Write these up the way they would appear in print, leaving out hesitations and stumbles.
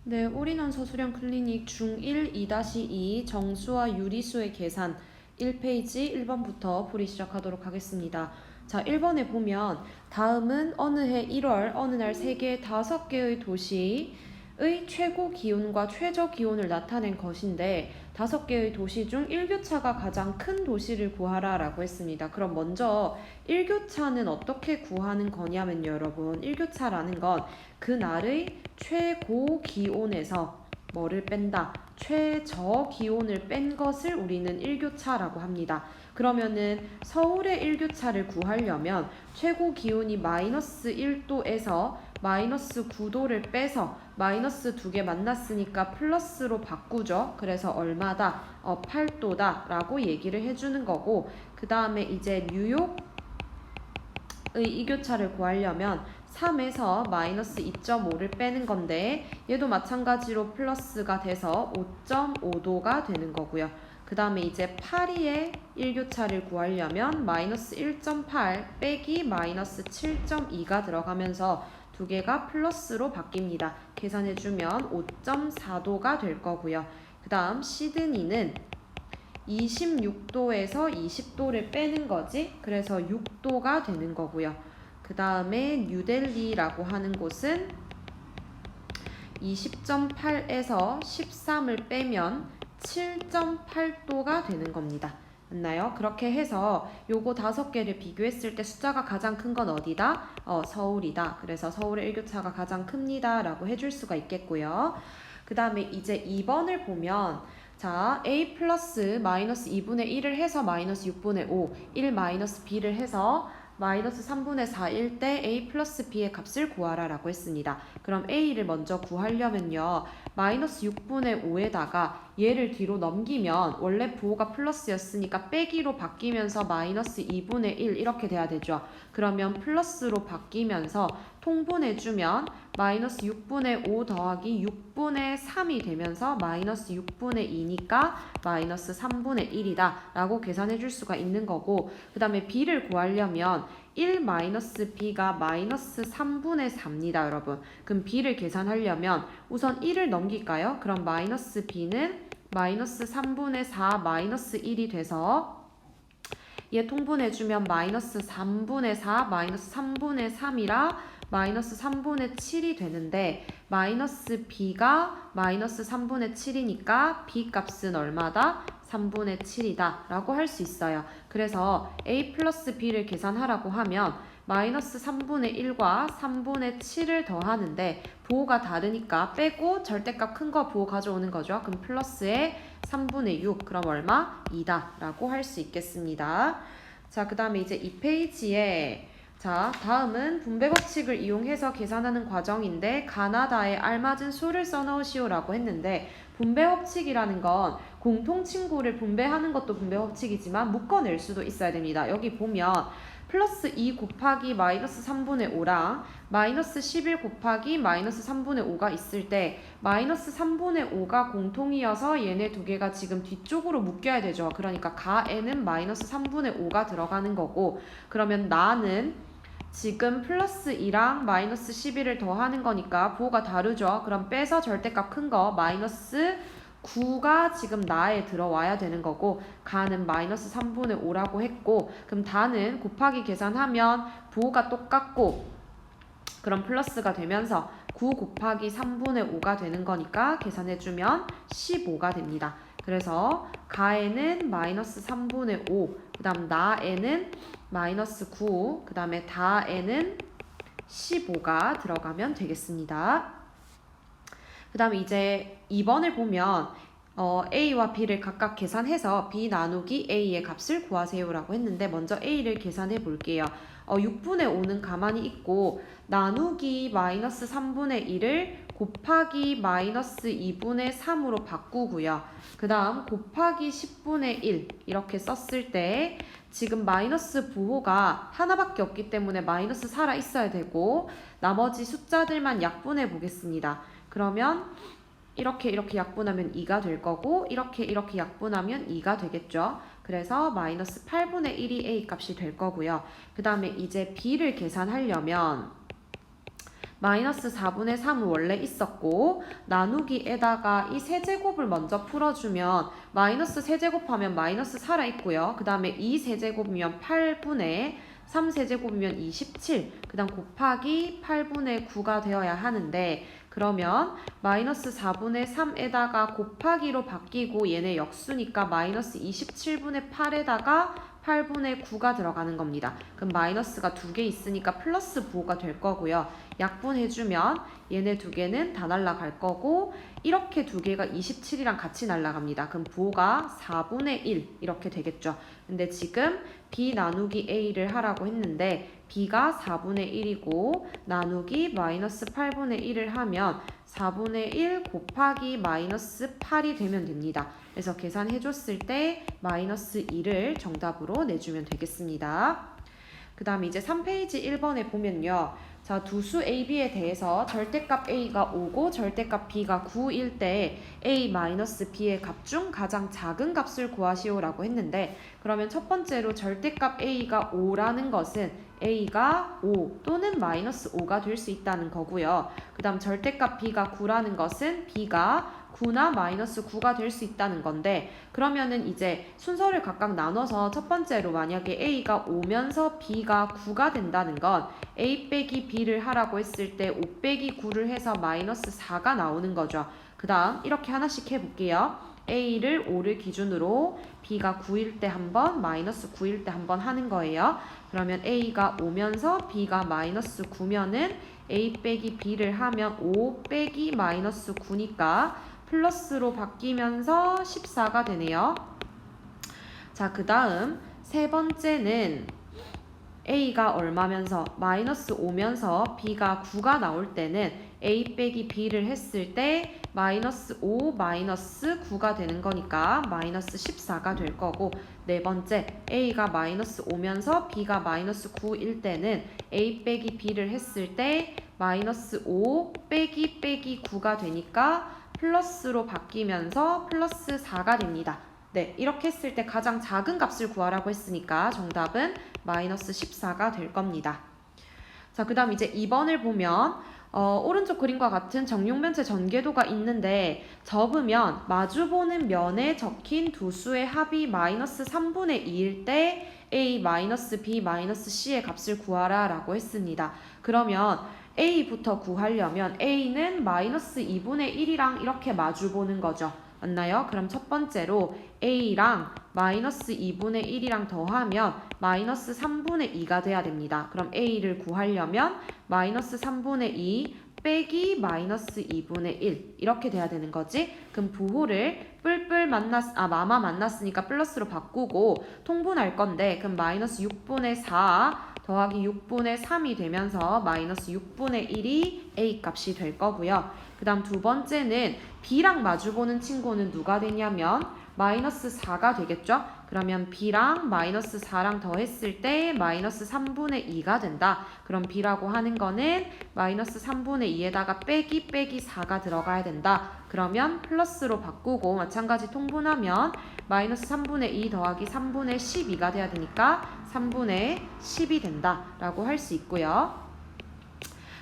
네, 올인원 서술형 클리닉 중1 2-2 정수와 유리수의 계산 1페이지 1번부터 풀이 시작하도록 하겠습니다. 자, 1번에 보면 다음은 어느 해 1월 어느 날 세계 5개의 도시의 최고 기온과 최저 기온을 나타낸 것인데 5개의 도시 중 1교차가 가장 큰 도시를 구하라 라고 했습니다. 그럼 먼저 1교차는 어떻게 구하는 거냐면요, 여러분. 1교차라는 건 그날의 최고 기온에서 뭐를 뺀다? 최저 기온을 뺀 것을 우리는 1교차라고 합니다. 그러면은 서울의 1교차를 구하려면 최고 기온이 마이너스 1도에서 마이너스 9도를 빼서 마이너스 2개 만났으니까 플러스로 바꾸죠. 그래서 얼마다? 8도다 라고 얘기를 해주는 거고, 그 다음에 이제 뉴욕의 2교차를 구하려면 3에서 마이너스 2.5를 빼는 건데 얘도 마찬가지로 플러스가 돼서 5.5도가 되는 거고요. 그 다음에 이제 파리의 1교차를 구하려면 마이너스 1.8 빼기 마이너스 7.2가 들어가면서 두 개가 플러스로 바뀝니다. 계산해주면 5.4도가 될 거고요. 그 다음 시드니는 26도에서 20도를 빼는 거지. 그래서 6도가 되는 거고요. 그 다음에 뉴델리라고 하는 곳은 20.8에서 13을 빼면 7.8도가 되는 겁니다. 맞나요? 그렇게 해서 요거 5개를 비교했을 때 숫자가 가장 큰 건 어디다? 서울이다. 그래서 서울의 1교차가 가장 큽니다 라고 해줄 수가 있겠고요. 그 다음에 이제 2번을 보면 자, a 플러스 마이너스 2분의 1을 해서 마이너스 6분의 5, 1 마이너스 b를 해서 마이너스 3분의 4일 때 a 플러스 b의 값을 구하라 라고 했습니다. 그럼 a를 먼저 구하려면요, 마이너스 6분의 5에다가 얘를 뒤로 넘기면 원래 부호가 플러스였으니까 빼기로 바뀌면서 마이너스 2분의 1 이렇게 돼야 되죠. 그러면 플러스로 바뀌면서 통분해주면 마이너스 6분의 5 더하기 6분의 3이 되면서 마이너스 6분의 2니까 마이너스 3분의 1이다 라고 계산해 줄 수가 있는 거고, 그 다음에 b를 구하려면 1 마이너스 b가 마이너스 3분의 4입니다, 여러분. 그럼 b를 계산하려면 우선 1을 넘길까요? 그럼 마이너스 b는 마이너스 3분의 4 마이너스 1이 돼서 얘 통분해주면 마이너스 3분의 4 마이너스 3분의 3이라 마이너스 3분의 7이 되는데 마이너스 b가 마이너스 3분의 7이니까 b 값은 얼마다? 3분의 7이다 라고 할 수 있어요. 그래서 a 플러스 b를 계산하라고 하면 마이너스 3분의 1과 3분의 7을 더하는데 부호가 다르니까 빼고 절대값 큰 거 부호 가져오는 거죠. 그럼 플러스에 3분의 6 그럼 얼마? 2다 라고 할 수 있겠습니다. 자, 그 다음에 이제 2페이지에 자, 다음은 분배 법칙을 이용해서 계산하는 과정인데 가나다에 알맞은 수를 써넣으시오 라고 했는데, 분배 법칙이라는 건 공통 친구를 분배하는 것도 분배 법칙이지만 묶어낼 수도 있어야 됩니다. 여기 보면 플러스 2 곱하기 마이너스 3분의 5랑 마이너스 11 곱하기 마이너스 3분의 5가 있을 때 마이너스 3분의 5가 공통이어서 얘네 두 개가 지금 뒤쪽으로 묶여야 되죠. 그러니까 가에는 마이너스 3분의 5가 들어가는 거고, 그러면 나는 지금 플러스 2랑 마이너스 11을 더하는 거니까 부호가 다르죠. 그럼 빼서 절대값 큰 거 마이너스 9가 지금 나에 들어와야 되는 거고, 가는 마이너스 3분의 5라고 했고, 그럼 다는 곱하기 계산하면 부호가 똑같고 그럼 플러스가 되면서 9 곱하기 3분의 5가 되는 거니까 계산해주면 15가 됩니다. 그래서 가에는 마이너스 3분의 5, 그 다음 나에는 마이너스 9, 그 다음에 다에는 15가 들어가면 되겠습니다. 그 다음에 이제 2번을 보면 A와 B를 각각 계산해서 B 나누기 A의 값을 구하세요 라고 했는데 먼저 A를 계산해 볼게요. 6분의 5는 가만히 있고 나누기 마이너스 3분의 1을 곱하기 마이너스 2분의 3으로 바꾸고요. 그 다음 곱하기 10분의 1 이렇게 썼을 때 지금 마이너스 부호가 하나밖에 없기 때문에 마이너스 살아 있어야 되고 나머지 숫자들만 약분해 보겠습니다. 그러면 이렇게 약분하면 2가 될 거고 이렇게 약분하면 2가 되겠죠. 그래서 마이너스 8분의 1이 A 값이 될 거고요. 그 다음에 이제 B를 계산하려면 마이너스 4분의 3은 원래 있었고 나누기에다가 이 세제곱을 먼저 풀어주면 마이너스 세제곱하면 마이너스 살아있고요. 그 다음에 2 세제곱이면 8분의 3 세제곱이면 27, 그 다음 곱하기 8분의 9가 되어야 하는데 그러면 마이너스 4분의 3에다가 곱하기로 바뀌고 얘네 역수니까 마이너스 27분의 8에다가 8분의 9가 들어가는 겁니다. 그럼 마이너스가 2개 있으니까 플러스 부호가 될 거고요. 약분해주면 얘네 2개는 다 날아갈 거고 이렇게 2개가 27이랑 같이 날아갑니다. 그럼 부호가 4분의 1 이렇게 되겠죠. 근데 지금 b 나누기 a를 하라고 했는데 b가 4분의 1이고 나누기 마이너스 8분의 1을 하면 4분의 1 곱하기 마이너스 8이 되면 됩니다. 그래서 계산해줬을 때 마이너스 2를 정답으로 내주면 되겠습니다. 그 다음 이제 3페이지 1번에 보면요. 자, 두 수 A, B에 대해서 절대값 A가 5고 절대값 B가 9일 때 A-B의 값 중 가장 작은 값을 구하시오라고 했는데 그러면 첫 번째로 절대값 A가 5라는 것은 A가 5 또는 마이너스 5가 될 수 있다는 거고요. 그 다음 절대값 B가 9라는 것은 B가 9나 마이너스 9가 될 수 있다는 건데 그러면은 이제 순서를 각각 나눠서 첫 번째로 만약에 A가 5면서 B가 9가 된다는 건 A 빼기 B를 하라고 했을 때 5 빼기 9를 해서 마이너스 4가 나오는 거죠. 그 다음 이렇게 하나씩 해볼게요. A를 5를 기준으로 B가 9일 때 한 번, 마이너스 9일 때 한 번 하는 거예요. 그러면 A가 5면서 B가 마이너스 9면은 A 빼기 B를 하면 5 빼기 마이너스 9니까 플러스로 바뀌면서 14가 되네요. 자, 그 다음 세 번째는 A가 얼마면서 마이너스 5면서 B가 9가 나올 때는 A 빼기 B를 했을 때 마이너스 5 마이너스 9가 되는 거니까 마이너스 14가 될 거고 네 번째 A가 마이너스 5면서 B가 마이너스 9일 때는 A 빼기 B를 했을 때 마이너스 5 빼기 9가 되니까 플러스로 바뀌면서 플러스 4가 됩니다. 네, 이렇게 했을 때 가장 작은 값을 구하라고 했으니까 정답은 마이너스 14가 될 겁니다. 자, 그 다음 이제 2번을 보면 오른쪽 그림과 같은 정육면체 전개도가 있는데 접으면 마주보는 면에 적힌 두 수의 합이 마이너스 3분의 2일 때 A 마이너스 B 마이너스 C의 값을 구하라 라고 했습니다. 그러면 A부터 구하려면 A는 마이너스 2분의 1이랑 이렇게 마주보는 거죠. 맞나요? 그럼 첫 번째로 A랑 마이너스 2분의 1이랑 더하면 마이너스 3분의 2가 돼야 됩니다. 그럼 A를 구하려면 마이너스 3분의 2 빼기 마이너스 2분의 1 이렇게 돼야 되는 거지. 그럼 부호를 마마 만났으니까 플러스로 바꾸고 통분할 건데 그럼 마이너스 6분의 4 더하기 6분의 3이 되면서 마이너스 6분의 1이 A 값이 될 거고요. 그 다음 두 번째는 B랑 마주보는 친구는 누가 되냐면 마이너스 4가 되겠죠? 그러면 B랑 마이너스 4랑 더했을 때 마이너스 3분의 2가 된다. 그럼 B라고 하는 거는 마이너스 3분의 2에다가 빼기 4가 들어가야 된다. 그러면 플러스로 바꾸고 마찬가지 통분하면 마이너스 3분의 2 더하기 3분의 12가 돼야 되니까 3분의 10이 된다 라고 할 수 있고요.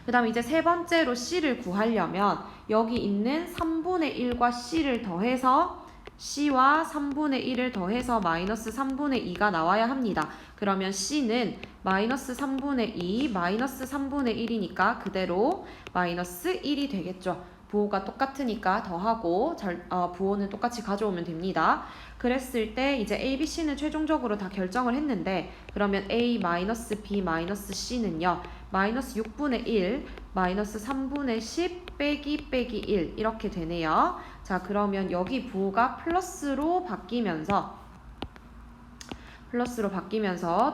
그 다음 이제 세 번째로 C를 구하려면 여기 있는 3분의 1과 C를 더해서 C와 3분의 1을 더해서 마이너스 3분의 2가 나와야 합니다. 그러면 C는 마이너스 3분의 2 마이너스 3분의 1이니까 그대로 마이너스 1이 되겠죠. 부호가 똑같으니까 더하고 부호는 똑같이 가져오면 됩니다. 그랬을 때 이제 A, B, C는 최종적으로 다 결정을 했는데 그러면 A 마이너스 B 마이너스 C는요. 마이너스 6분의 1 마이너스 3분의 10 빼기 1 이렇게 되네요. 자, 그러면 여기 부호가 플러스로 바뀌면서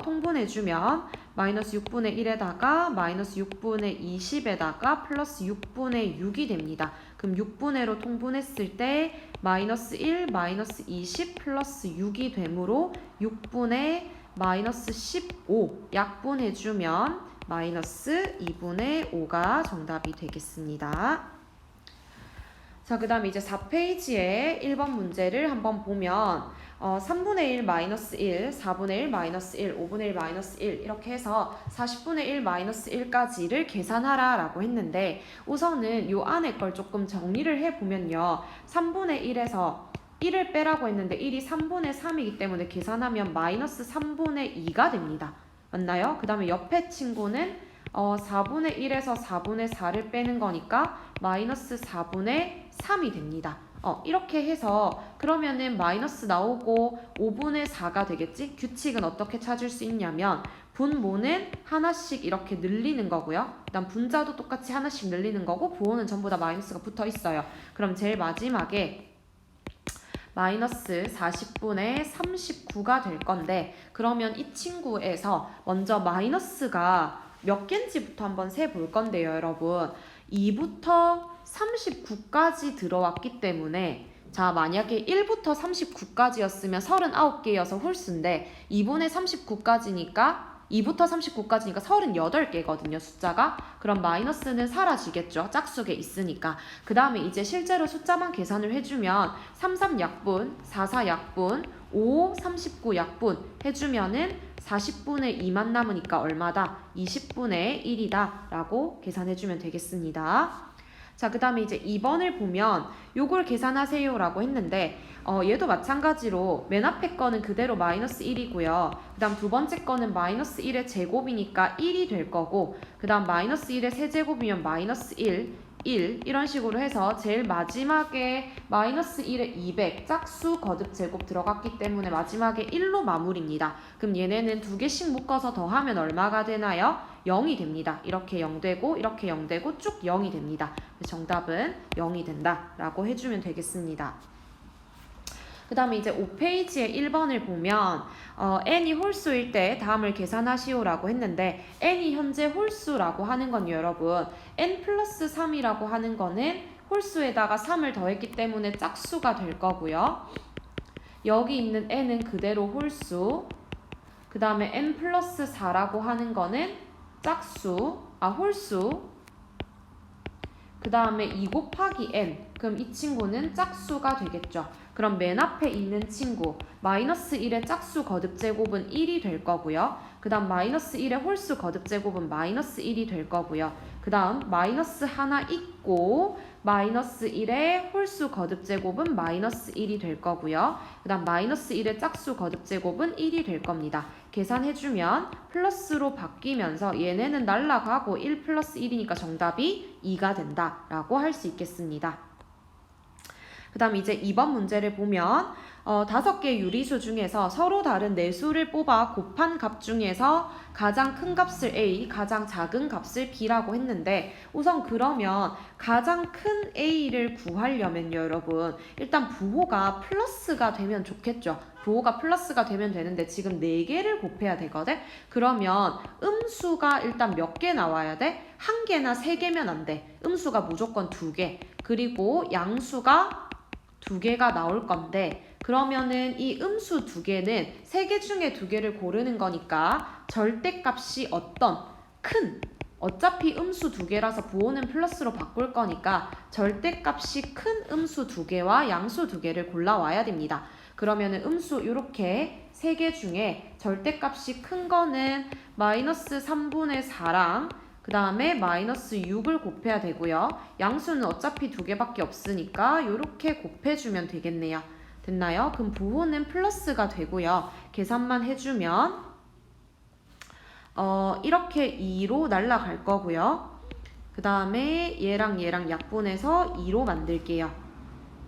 통분해주면 마이너스 6분의 1에다가 마이너스 6분의 20에다가 플러스 6분의 6이 됩니다. 그럼 6분의로 통분했을 때 마이너스 1, 마이너스 20 플러스 6이 되므로 6분의 마이너스 15 약분해주면 마이너스 2분의 5가 정답이 되겠습니다. 자, 그 다음 이제 4페이지에 1번 문제를 한번 보면 3분의 1 마이너스 1, 4분의 1 마이너스 1, 5분의 1 마이너스 1 이렇게 해서 40분의 1 마이너스 1까지를 계산하라 라고 했는데 우선은 요 안에 걸 조금 정리를 해보면요. 3분의 1에서 1을 빼라고 했는데 1이 3분의 3이기 때문에 계산하면 마이너스 3분의 2가 됩니다. 맞나요? 그 다음에 옆에 친구는 4분의 1에서 4분의 4를 빼는 거니까 마이너스 4분의 3이 됩니다. 이렇게 해서 그러면은 마이너스 나오고 5분의 4가 되겠지? 규칙은 어떻게 찾을 수 있냐면 분모는 하나씩 이렇게 늘리는 거고요. 그다음 분자도 똑같이 하나씩 늘리는 거고 부호는 전부 다 마이너스가 붙어 있어요. 그럼 제일 마지막에 마이너스 40분의 39가 될 건데 그러면 이 친구에서 먼저 마이너스가 몇 개인지부터 한번 세볼 건데요, 여러분. 2부터 39까지 들어왔기 때문에 자, 만약에 1부터 39까지였으면 39개여서 홀수인데 2분의 39까지니까 2부터 39까지니까 38개거든요, 숫자가. 그럼 마이너스는 사라지겠죠, 짝수에 있으니까. 그 다음에 이제 실제로 숫자만 계산을 해주면 33약분, 44약분, 5, 39약분 해주면은 40분의 2만 남으니까 얼마다? 20분의 1이다 라고 계산해주면 되겠습니다. 자, 그 다음에 이제 2번을 보면 요걸 계산하세요 라고 했는데 얘도 마찬가지로 맨 앞에 거는 그대로 마이너스 1이고요. 그 다음 두 번째 거는 마이너스 1의 제곱이니까 1이 될 거고 그 다음 마이너스 1의 세제곱이면 마이너스 1, 1 이런 식으로 해서 제일 마지막에 마이너스 1에 200 짝수 거듭 제곱 들어갔기 때문에 마지막에 1로 마무리입니다. 그럼 얘네는 두 개씩 묶어서 더하면 얼마가 되나요? 0이 됩니다. 이렇게 0 되고 이렇게 0 되고 쭉 0이 됩니다. 정답은 0이 된다 라고 해주면 되겠습니다. 그 다음에 이제 5페이지의 1번을 보면 n이 홀수일 때 다음을 계산하시오 라고 했는데 n이 현재 홀수라고 하는 건 여러분 n 플러스 3이라고 하는 거는 홀수에다가 3을 더했기 때문에 짝수가 될 거고요. 여기 있는 n은 그대로 홀수, 그 다음에 n 플러스 4라고 하는 거는 짝수, 홀수, 그 다음에 2 곱하기 n, 그럼 이 친구는 짝수가 되겠죠. 그럼 맨 앞에 있는 친구 마이너스 1의 짝수 거듭 제곱은 1이 될 거고요. 그 다음 마이너스 1의 홀수 거듭 제곱은 마이너스 1이 될 거고요. 그 다음 마이너스 하나 있고 마이너스 1의 홀수 거듭 제곱은 마이너스 1이 될 거고요. 그 다음 마이너스 1의 짝수 거듭 제곱은 1이 될 겁니다. 계산해주면 플러스로 바뀌면서 얘네는 날라가고 1 플러스 1이니까 정답이 2가 된다라고 할 수 있겠습니다. 그 다음 이제 2번 문제를 보면 5개 유리수 중에서 서로 다른 네수를 뽑아 곱한 값 중에서 가장 큰 값을 A, 가장 작은 값을 B라고 했는데 우선 그러면 가장 큰 A를 구하려면 여러분 일단 부호가 플러스가 되면 좋겠죠. 부호가 플러스가 되면 되는데 지금 4개를 곱해야 되거든. 그러면 음수가 일단 몇 개 나와야 돼? 1개나 3개면 안 돼. 음수가 무조건 2개. 그리고 양수가 2개가 나올 건데 그러면은 이 음수 2개는 3개 중에 2개를 고르는 거니까 절대값이 어떤 큰 어차피 음수 2개라서 부호는 플러스로 바꿀 거니까 절대값이 큰 음수 2개와 양수 2개를 골라와야 됩니다. 그러면은 음수 이렇게 3개 중에 절대값이 큰 거는 마이너스 3분의 4랑 그 다음에 마이너스 6을 곱해야 되고요. 양수는 어차피 2개밖에 없으니까 이렇게 곱해주면 되겠네요. 됐나요? 그럼 부호는 플러스가 되고요. 계산만 해주면 이렇게 2로 날라갈 거고요. 그 다음에 얘랑 약분해서 2로 만들게요.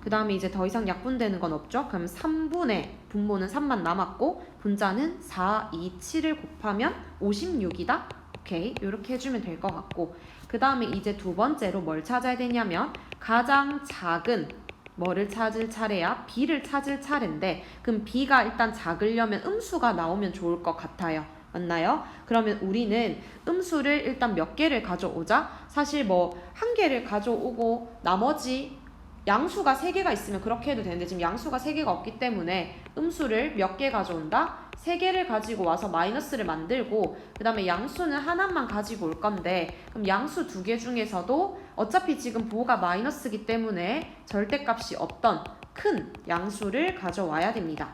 그 다음에 이제 더 이상 약분되는 건 없죠? 그럼 3분의 분모는 3만 남았고 분자는 4, 2, 7을 곱하면 56이다. 오케이, 이렇게 해주면 될 것 같고 그 다음에 이제 두 번째로 뭘 찾아야 되냐면 가장 작은 뭐를 찾을 차례야? B를 찾을 차례인데 그럼 B가 일단 작으려면 음수가 나오면 좋을 것 같아요. 맞나요? 그러면 우리는 음수를 일단 몇 개를 가져오자. 사실 뭐 1개를 가져오고 나머지 양수가 3개가 있으면 그렇게 해도 되는데 지금 양수가 3개가 없기 때문에 음수를 몇 개 가져온다? 3개를 가지고 와서 마이너스를 만들고 그 다음에 양수는 하나만 가지고 올 건데 그럼 양수 2개 중에서도 어차피 지금 부호가 마이너스기 때문에 절대값이 없던 큰 양수를 가져와야 됩니다.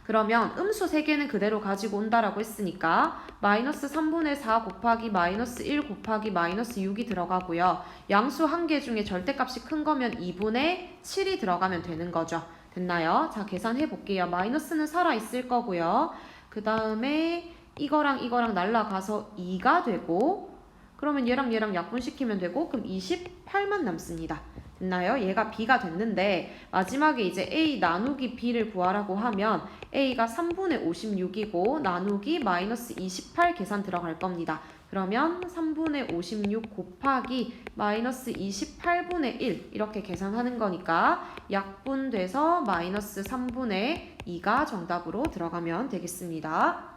그러면 음수 3개는 그대로 가지고 온다라고 했으니까 마이너스 3분의 4 곱하기 마이너스 1 곱하기 마이너스 6이 들어가고요. 양수 1개 중에 절대값이 큰 거면 2분의 7이 들어가면 되는 거죠. 됐나요? 자, 계산해 볼게요. 마이너스는 살아있을 거고요. 그 다음에 이거랑 이거랑 날라가서 2가 되고, 그러면 얘랑 얘랑 약분시키면 되고, 그럼 28만 남습니다. 됐나요? 얘가 b가 됐는데 마지막에 이제 a 나누기 b를 구하라고 하면 a가 3분의 56이고 나누기 마이너스 28 계산 들어갈 겁니다. 그러면 3분의 56 곱하기 마이너스 28분의 1 이렇게 계산하는 거니까 약분돼서 마이너스 3분의 2가 정답으로 들어가면 되겠습니다.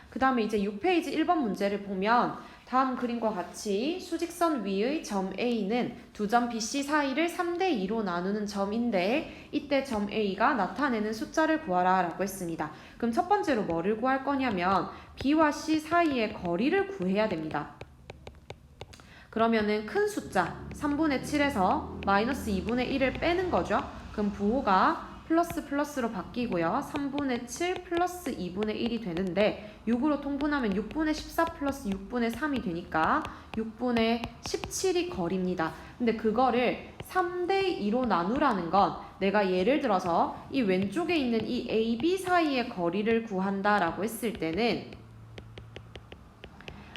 그 다음에 이제 6페이지 1번 문제를 보면 다음 그림과 같이 수직선 위의 점 A는 두 점 BC 사이를 3대2로 나누는 점인데 이때 점 A가 나타내는 숫자를 구하라 라고 했습니다. 그럼 첫 번째로 뭐를 구할 거냐면 B와 C 사이의 거리를 구해야 됩니다. 그러면은 큰 숫자 3분의 7에서 마이너스 2분의 1을 빼는 거죠. 그럼 부호가 플러스 플러스로 바뀌고요. 3분의 7 플러스 2분의 1이 되는데 6으로 통분하면 6분의 14 플러스 6분의 3이 되니까 6분의 17이 거리입니다. 근데 그거를 3대2로 나누라는 건 내가 예를 들어서 이 왼쪽에 있는 이 A, B 사이의 거리를 구한다라고 했을 때는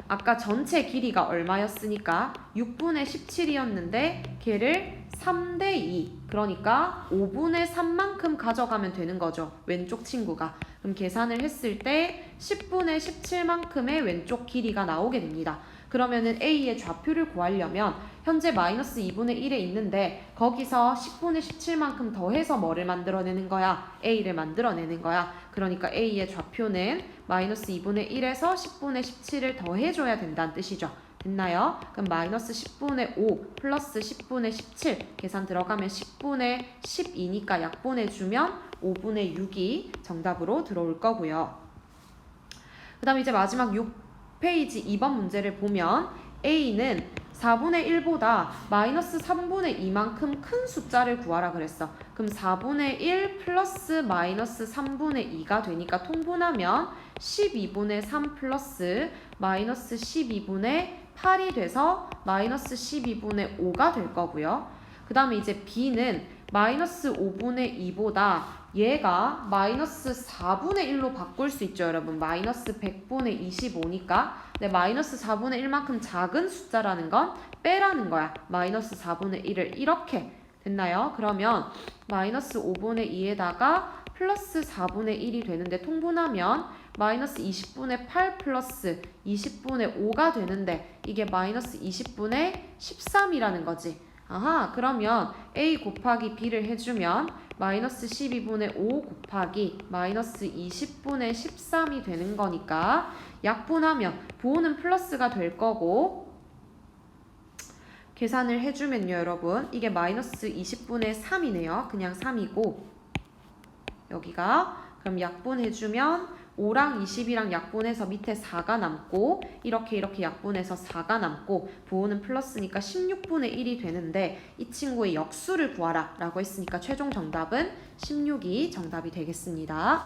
아까 전체 길이가 얼마였으니까 6분의 17이었는데 걔를 3대2 그러니까 5분의 3만큼 가져가면 되는 거죠. 왼쪽 친구가. 그럼 계산을 했을 때 10분의 17만큼의 왼쪽 길이가 나오게 됩니다. 그러면은 A의 좌표를 구하려면 현재 마이너스 2분의 1에 있는데 거기서 10분의 17만큼 더해서 뭐를 만들어내는 거야? A를 만들어내는 거야. 그러니까 A의 좌표는 마이너스 2분의 1에서 10분의 17을 더해줘야 된다는 뜻이죠. 됐나요? 그럼 마이너스 10분의 5 플러스 10분의 17 계산 들어가면 10분의 12니까 약분해주면 5분의 6이 정답으로 들어올 거고요. 그 다음에 이제 마지막 6페이지 2번 문제를 보면 A는 4분의 1보다 마이너스 3분의 2만큼 큰 숫자를 구하라 그랬어. 그럼 4분의 1 플러스 마이너스 3분의 2가 되니까 통분하면 12분의 3 플러스 마이너스 12분의 8이 돼서 마이너스 12분의 5가 될 거고요. 그 다음에 이제 B는 마이너스 5분의 2보다 얘가 마이너스 4분의 1로 바꿀 수 있죠, 여러분. 마이너스 100분의 25니까. 근데 마이너스 4분의 1만큼 작은 숫자라는 건 빼라는 거야. 마이너스 4분의 1을 이렇게. 됐나요? 그러면 마이너스 5분의 2에다가 플러스 4분의 1이 되는데 통분하면 마이너스 20분의 8 플러스 20분의 5가 되는데 이게 마이너스 20분의 13이라는 거지. 아하, 그러면 A 곱하기 B를 해주면 마이너스 12분의 5 곱하기 마이너스 20분의 13이 되는 거니까 약분하면 부호는 플러스가 될 거고 계산을 해주면요, 여러분. 이게 마이너스 20분의 3이네요. 그냥 3이고 여기가 그럼 약분해주면 5랑 20이랑 약분해서 밑에 4가 남고 이렇게 약분해서 4가 남고 부호는 플러스니까 16분의 1이 되는데 이 친구의 역수를 구하라 라고 했으니까 최종 정답은 16이 정답이 되겠습니다.